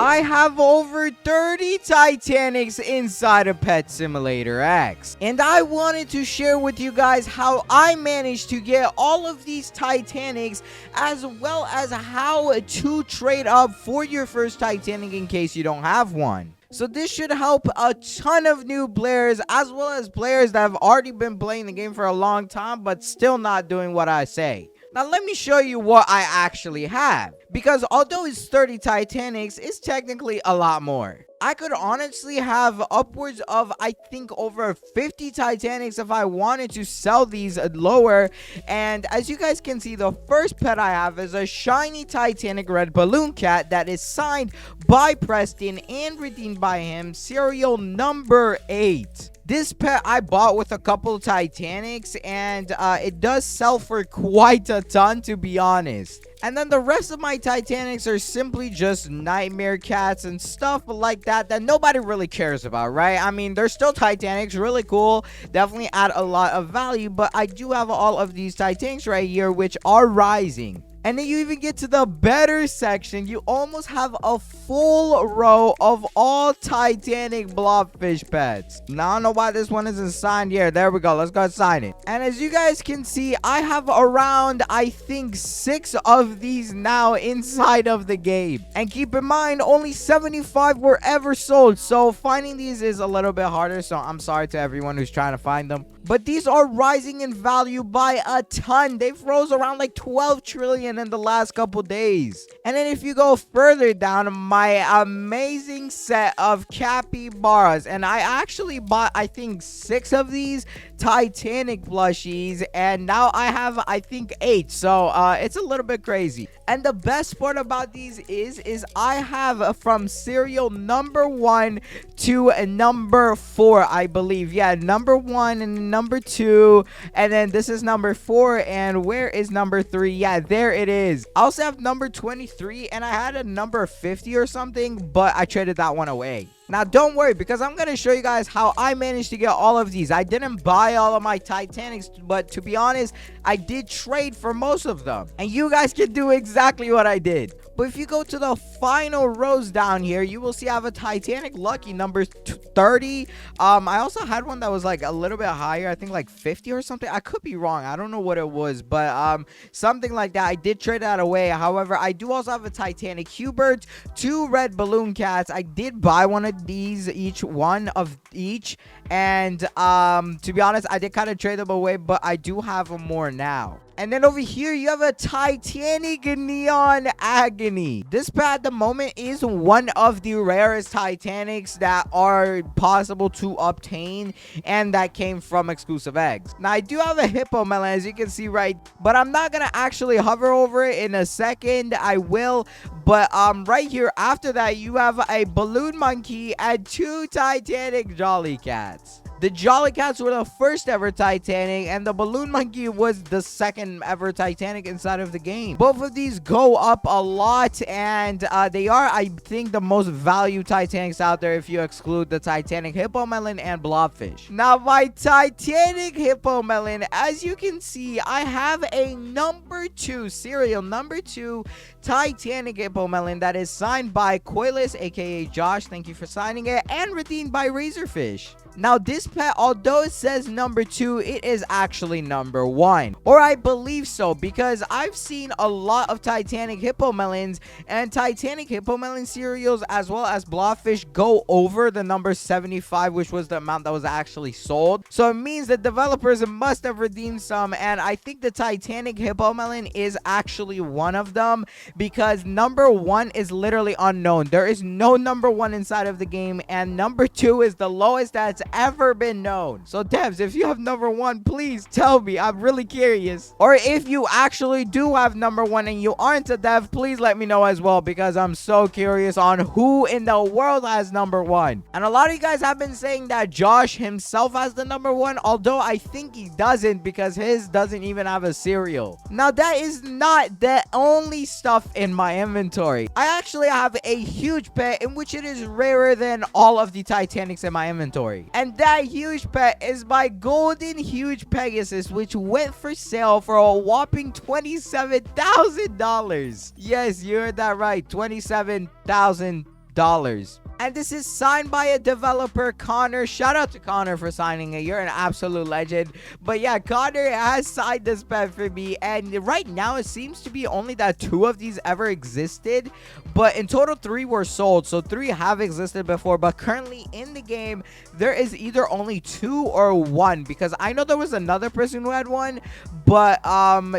I have over 30 Titanics inside of Pet Simulator X. And I wanted to share with you guys how I managed to get all of these Titanics, as well as how to trade up for your first Titanic in case you don't have one. So this should help a ton of new players, as well as players that have already been playing the game for a long time but still not doing what I say. Now let me show you what I actually have, because although it's 30 Titanics, it's technically a lot more. I could honestly have upwards of, I think, over 50 Titanics if I wanted to sell these lower. And as you guys can see, the first pet I have is a shiny Titanic red balloon cat that is signed by Preston and redeemed by him, serial number 8. This pet I bought with a couple Titanics, and it does sell for quite a ton, to be honest. And then the rest of my Titanics are simply just nightmare cats and stuff like that nobody really cares about, right? I mean, they're still Titanics, really cool, definitely add a lot of value, but I do have all of these Titanics right here, which are rising. And then you even get to the better section. You almost have a full row of all Titanic blobfish pets. Now, I don't know why this one isn't signed here. There we go. Let's go sign it. And as you guys can see, I have around, I think, 6 of these now inside of the game. And keep in mind, only 75 were ever sold. So finding these is a little bit harder. So I'm sorry to everyone who's trying to find them. But these are rising in value by a ton. They've rose around like 12 trillion in the last couple days. And then if you go further down, my amazing set of capybaras, and I actually bought, I think, 6 of these Titanic plushies, and now I have, I think, 8. So it's a little bit crazy. And the best part about these is I have from serial number 1 to number 4, I believe. Yeah, number 1 and number 2, and then this is number 4, and where is number 3? Yeah, there it is. I also have number 23, and I had a number 50 or something, but I traded that one away. Now, don't worry, because I'm going to show you guys how I managed to get all of these. I didn't buy all of my Titanics, but to be honest, I did trade for most of them. And you guys can do exactly what I did. But if you go to the final rows down here, you will see I have a Titanic Lucky number 30. I also had one that was like a little bit higher. I think like 50 or something. I could be wrong. I don't know what it was, but something like that. I did trade that away. However, I do also have a Titanic Hubert, 2 red balloon cats. I did buy one of these, each one of each, and to be honest, I did kind of trade them away, but I do have them more now. And then over here, you have a Titanic Neon Agony. This pet at the moment is one of the rarest Titanics that are possible to obtain, and that came from exclusive eggs. Now, I do have a Hippo Melon, as you can see, right? But I'm not going to actually hover over it in a second. I will. But right here, after that, you have a Balloon Monkey and 2 Titanic Jolly Cats. The Jolly Cats were the first ever Titanic, and the Balloon Monkey was the second ever Titanic inside of the game. Both of these go up a lot, and they are, I think, the most valued Titanics out there if you exclude the Titanic Hippo Melon and Blobfish. Now, my Titanic Hippo Melon, as you can see, I have a number 2, serial number 2 Titanic Hippo Melon that is signed by Coilus, aka Josh. Thank you for signing it, and redeemed by Razorfish. Now, this pet, although it says number 2, it is actually number 1. Or I believe so, because I've seen a lot of Titanic Hippo Melons and Titanic Hippo Melon cereals, as well as Blobfish, go over the number 75, which was the amount that was actually sold. So it means that developers must have redeemed some, and I think the Titanic Hippo Melon is actually one of them, because number 1 is literally unknown. There is no number 1 inside of the game, and number 2 is the lowest that's ever been known. So devs, if you have number 1, please tell me. I'm really curious. Or if you actually do have number 1 and you aren't a dev, please let me know as well, because I'm so curious on who in the world has number 1. And a lot of you guys have been saying that Josh himself has the number 1, although I think he doesn't, because his doesn't even have a serial. Now, that is not the only stuff in my inventory. I actually have a huge pet in which it is rarer than all of the Titanics in my inventory. And that huge pet is my golden huge Pegasus, which went for sale for a whopping $27,000. Yes, you heard that right, $27,000. $5. And this is signed by a developer, Connor. Shout out to Connor for signing it. You're an absolute legend. But yeah, Connor has signed this pet for me. And right now, it seems to be only that 2 of these ever existed. But in total, 3 were sold. So 3 have existed before. But currently in the game, there is either only 2 or 1. Because I know there was another person who had one. But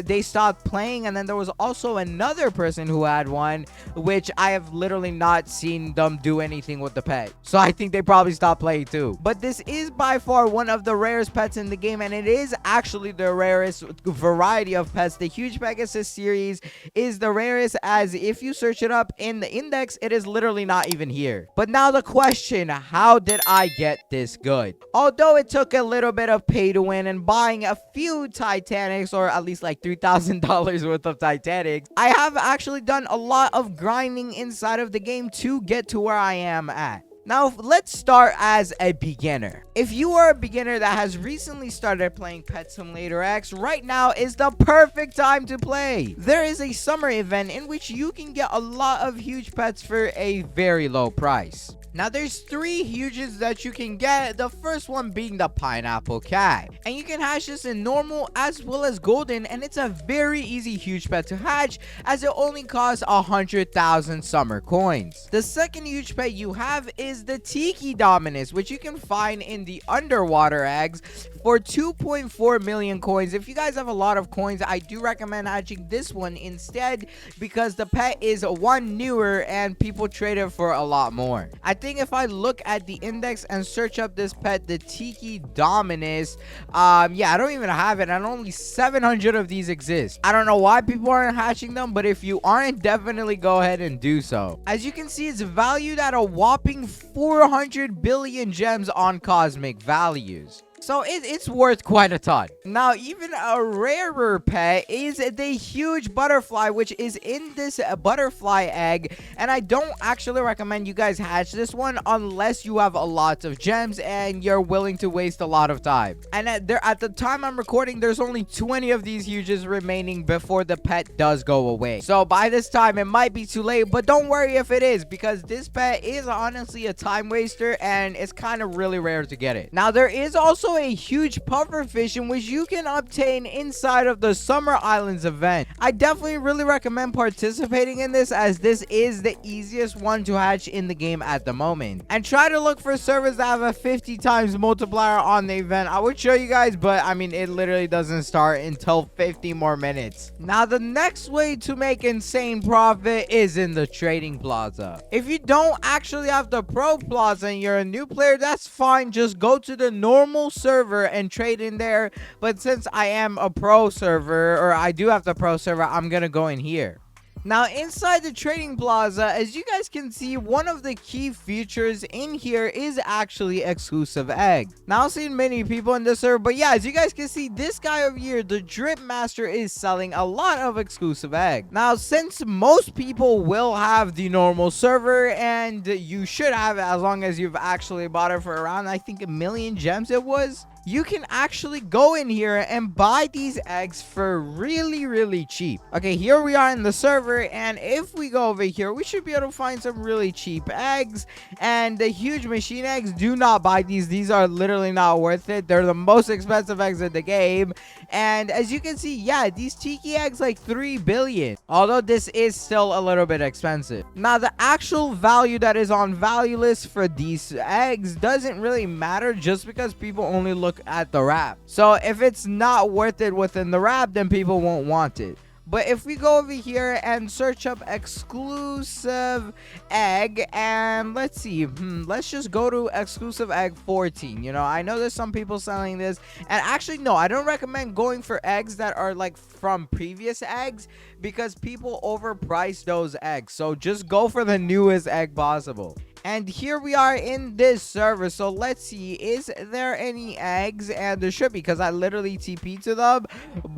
they stopped playing. And then there was also another person who had one, which I have literally not seen them do anything with the pet. So I think they probably stopped playing too. But this is by far one of the rarest pets in the game, and it is actually the rarest variety of pets. The huge Pegasus series is the rarest, as if you search it up in the index, it is literally not even here. But now the question, how did I get this good? Although it took a little bit of pay to win and buying a few Titanics, or at least like $3,000 worth of Titanics, I have actually done a lot of grinding inside of the game to get to where I am at. Now, let's start as a beginner. If you are a beginner that has recently started playing Pet Simulator X, right now is the perfect time to play. There is a summer event in which you can get a lot of huge pets for a very low price. Now, there's 3 huges that you can get, the first one being the pineapple cat. And you can hatch this in normal as well as golden, and it's a very easy huge pet to hatch as it only costs 100,000 summer coins. The second huge pet you have is the Tiki Dominus, which you can find in the underwater eggs for 2.4 million coins. If you guys have a lot of coins, I do recommend hatching this one instead, because the pet is one newer and people trade it for a lot more. I think if I look at the index and search up this pet, the Tiki Dominus, yeah, I don't even have it, and only 700 of these exist. I don't know why people aren't hatching them, but if you aren't, definitely go ahead and do so. As you can see, it's valued at a whopping 400 billion gems on cosmic values. So it's worth quite a ton. Now, even a rarer pet is the huge butterfly, which is in this butterfly egg. And I don't actually recommend you guys hatch this one unless you have a lot of gems and you're willing to waste a lot of time. And at the time I'm recording, there's only 20 of these huges remaining before the pet does go away. So by this time, it might be too late, but don't worry if it is, because this pet is honestly a time waster and it's kind of really rare to get it. Now, there is also a huge pufferfish in which you can obtain inside of the Summer Islands event. I definitely really recommend participating in this, as this is the easiest one to hatch in the game at the moment. And try to look for servers that have a 50 times multiplier on the event. I would show you guys, but I mean, it literally doesn't start until 50 more minutes. Now, the next way to make insane profit is in the trading plaza. If you don't actually have the pro plaza and you're a new player, that's fine. Just go to the normal server and trade in there. But since I am a pro server, or I do have the pro server, I'm gonna go in here. Now, inside the trading plaza, as you guys can see, one of the key features in here is actually exclusive egg. Now, I've seen many people in this server, but yeah, as you guys can see, this guy over here, the Drip Master, is selling a lot of exclusive egg. Now, since most people will have the normal server, and you should have it as long as you've actually bought it for around, I think, 1 million gems it was, you can actually go in here and buy these eggs for really cheap. Okay, here we are in the server, and if we go over here, we should be able to find some really cheap eggs. And the huge machine eggs, do not buy these. These are literally not worth it. They're the most expensive eggs in the game. And as you can see, yeah, these Tiki eggs like 3 billion, although this is still a little bit expensive. Now, the actual value that is on value list for these eggs doesn't really matter, just because people only look at the wrap. So if it's not worth it within the wrap, then people won't want it. But if we go over here and search up exclusive egg, and let's see, let's just go to exclusive egg 14. You know, I know there's some people selling this, and actually, no, I don't recommend going for eggs that are like from previous eggs, because people overprice those eggs. So just go for the newest egg possible. And here we are in this server. So let's see, is there any eggs? And there should be, because I literally TP to them.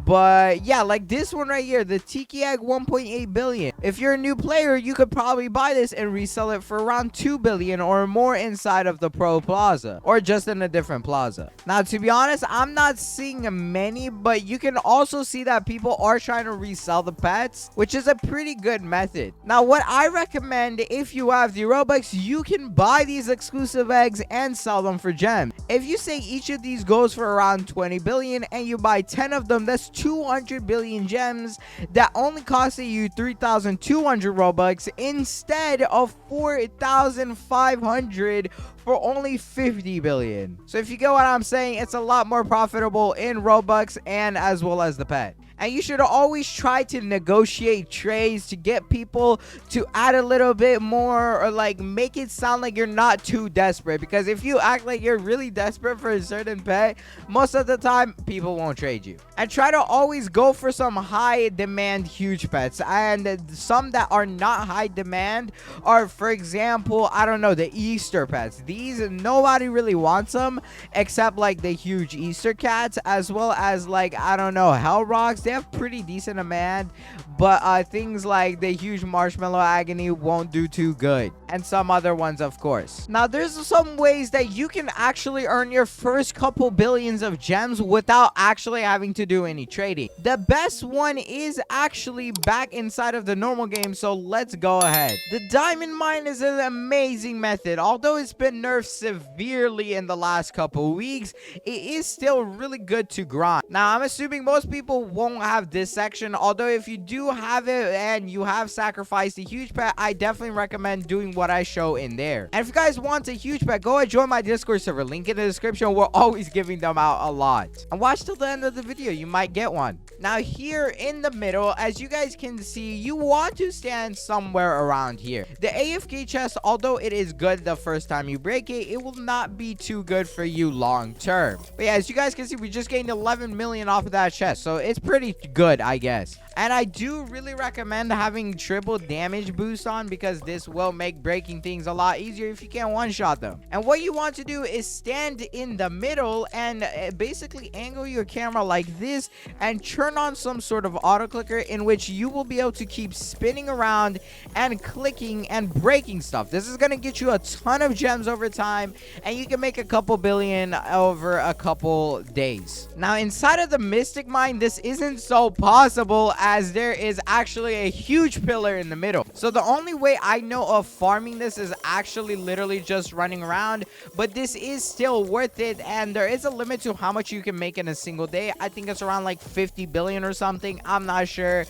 But yeah, like this one right here, the Tiki Egg 1.8 billion. If you're a new player, you could probably buy this and resell it for around 2 billion or more inside of the Pro Plaza, or just in a different plaza. Now, to be honest, I'm not seeing many, but you can also see that people are trying to resell the pets, which is a pretty good method. Now, what I recommend, if you have the Robux, you can buy these exclusive eggs and sell them for gems. If you say each of these goes for around 20 billion and you buy 10 of them, that's 200 billion gems that only costed you 3,200 Robux instead of 4,500 for only 50 billion. So if you get what I'm saying, it's a lot more profitable in Robux and as well as the pet. And you should always try to negotiate trades to get people to add a little bit more, or like make it sound like you're not too desperate. Because if you act like you're really desperate for a certain pet, most of the time people won't trade you. And try to always go for some high demand huge pets. And some that are not high demand are, for example, I don't know, the Easter pets. These, nobody really wants them except like the huge Easter cats, as well as like, I don't know, Hell Rocks. They have pretty decent demand, but things like the huge Marshmallow Agony won't do too good, and some other ones, of course. Now, there's some ways that you can actually earn your first couple billions of gems without actually having to do any trading. The best one is actually back inside of the normal game, so let's go ahead. The diamond mine is an amazing method. Although it's been nerfed severely in the last couple weeks, it is still really good to grind. Now, I'm assuming most people won't have this section, although if you do have it and you have sacrificed a huge pet, I definitely recommend doing what I show in there. And if you guys want a huge pet, go ahead, join my Discord server, link in the description. We're always giving them out a lot, and watch till the end of the video, you might get one. Now, here in the middle, as you guys can see, you want to stand somewhere around here. The AFK chest, although it is good the first time you break it, it will not be too good for you long term. But yeah, as you guys can see, we just gained 11 million off of that chest, so it's pretty good, I guess. And I do really recommend having triple damage boost on, because this will make breaking things a lot easier if you can't one-shot them. And what you want to do is stand in the middle and basically angle your camera like this and turn on some sort of auto clicker, in which you will be able to keep spinning around and clicking and breaking stuff. This is going to get you a ton of gems over time, and you can make a couple billion over a couple days. Now, inside of the Mystic Mine, this isn't so possible, as there is actually a huge pillar in the middle. So the only way I know of farming this is actually literally just running around, but this is still worth it, and there is a limit to how much you can make in a single day. I think it's around like 50 billion or something, I'm not sure,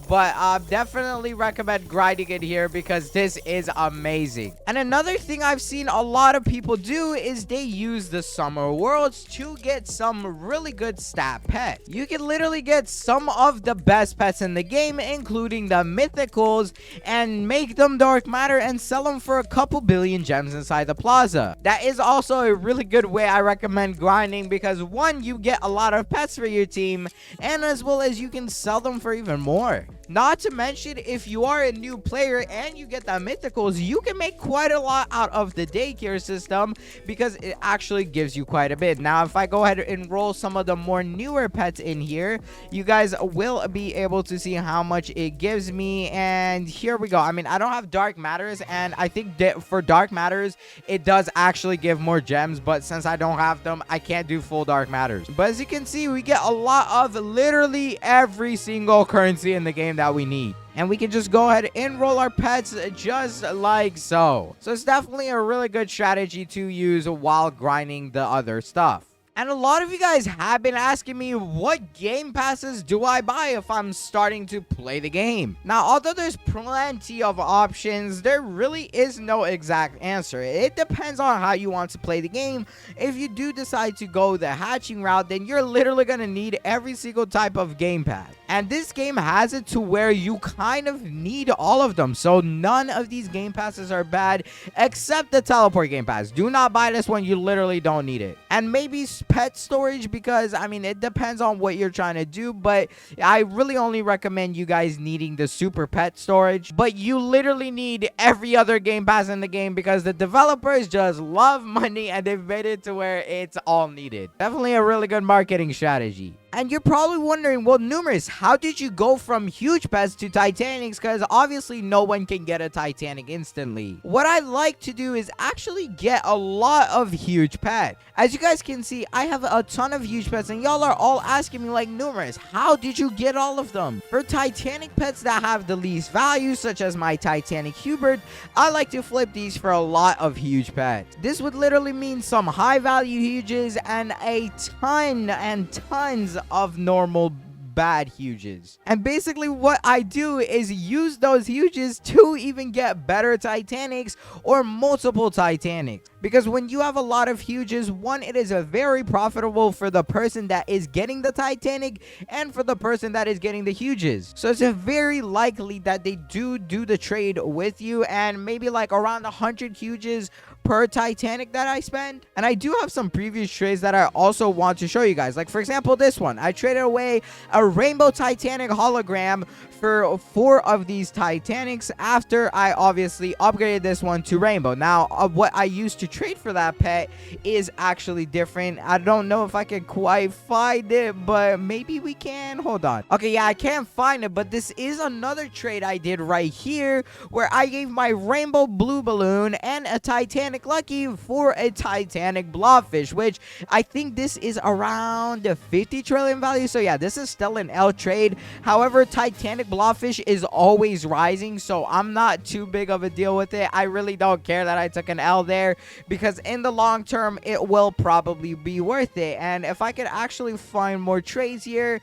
but definitely recommend grinding it here, because this is amazing. And another thing I've seen a lot of people do is they use the summer worlds to get some really good stat pet. You can literally get some of the best pets in the game, including the mythicals, and make them dark matter and sell them for a couple billion gems inside the plaza. That is also a really good way I recommend grinding, because one, you get a lot of pets for your team, and as well as you can sell them for even more. Not to mention, if you are a new player and you get the mythicals, you can make quite a lot out of the daycare system, because it actually gives you quite a bit. Now, if I go ahead and enroll some of the more newer pets in here, you guys will be able to see how much it gives me. And here we go. I mean, I don't have dark matters, and I think that for dark matters, it does actually give more gems, but since I don't have them, I can't do full dark matters. But as you can see, we get a lot of literally every single currency in the game that we need, and we can just go ahead and roll our pets just like so. So it's definitely a really good strategy to use while grinding the other stuff. And a lot of you guys have been asking me, what game passes do I buy if I'm starting to play the game? Now, although there's plenty of options, there really is no exact answer. It depends on how you want to play the game. If you do decide to go the hatching route, then you're literally going to need every single type of game pass. And this game has it to where you kind of need all of them. So none of these game passes are bad except the teleport game pass. Do not buy this one. You literally don't need it. And maybe pet storage, because I mean, it depends on what you're trying to do, but I really only recommend you guys needing the super pet storage. But you literally need every other game pass in the game because the developers just love money and they've made it to where it's all needed. Definitely a really good marketing strategy. And you're probably wondering, well, Numerous, how did you go from huge pets to Titanics? Because obviously no one can get a Titanic instantly. What I like to do is actually get a lot of huge pets. As you guys can see, I have a ton of huge pets, and y'all are all asking me like, Numerous, how did you get all of them? For Titanic pets that have the least value, such as my Titanic Hubert, I like to flip these for a lot of huge pets. This would literally mean some high value huges and a ton and tons of normal bad huges. And basically what I do is use those huges to even get better Titanics or multiple Titanics. Because when you have a lot of huges, one, it is a very profitable for the person that is getting the Titanic and for the person that is getting the huges. So it's very likely that they do the trade with you, and maybe like around 100 huges per Titanic that I spend. And I do have some previous trades that I also want to show you guys. Like for example, this one. I traded away a Rainbow Titanic hologram for 4 of these Titanics after I obviously upgraded this one to Rainbow. Now, what I used to trade for that pet is actually different. I don't know if I can quite find it, but maybe we can. Hold on. Okay, yeah, I can't find it, but this is another trade I did right here where I gave my Rainbow Blue Balloon and a Titanic Lucky for a Titanic Blobfish, which I think this is around 50 trillion value. So yeah, this is still an L trade. However, Titanic Blobfish is always rising, so I'm not too big of a deal with it. I really don't care that I took an L there, because in the long term it will probably be worth it. And if I could actually find more trades here,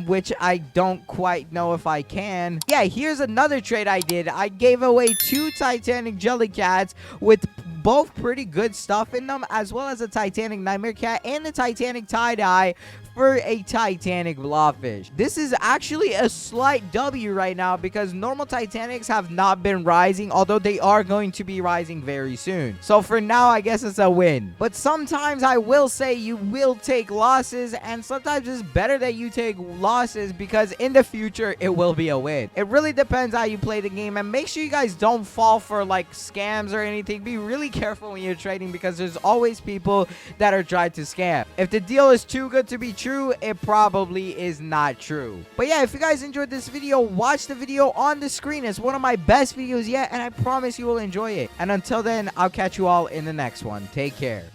which I don't quite know if I can. Yeah, here's another trade I did. I gave away 2 Titanic Jellycats with both pretty good stuff in them, as well as a Titanic Nightmare Cat and a Titanic Tie-Dye for a Titanic Blobfish. This is actually a slight W right now because normal Titanics have not been rising, although they are going to be rising very soon. So for now, I guess it's a win. But sometimes I will say you will take losses, and sometimes it's better that you take losses because in the future it will be a win. It really depends how you play the game, and make sure you guys don't fall for like scams or anything. Be really careful when you're trading because there's always people that are trying to scam. If the deal is too good to be true, it probably is not true. But yeah, if you guys enjoyed this video, watch the video on the screen. It's one of my best videos yet, and I promise you will enjoy it. And until then, I'll catch you all in the next one. Take care.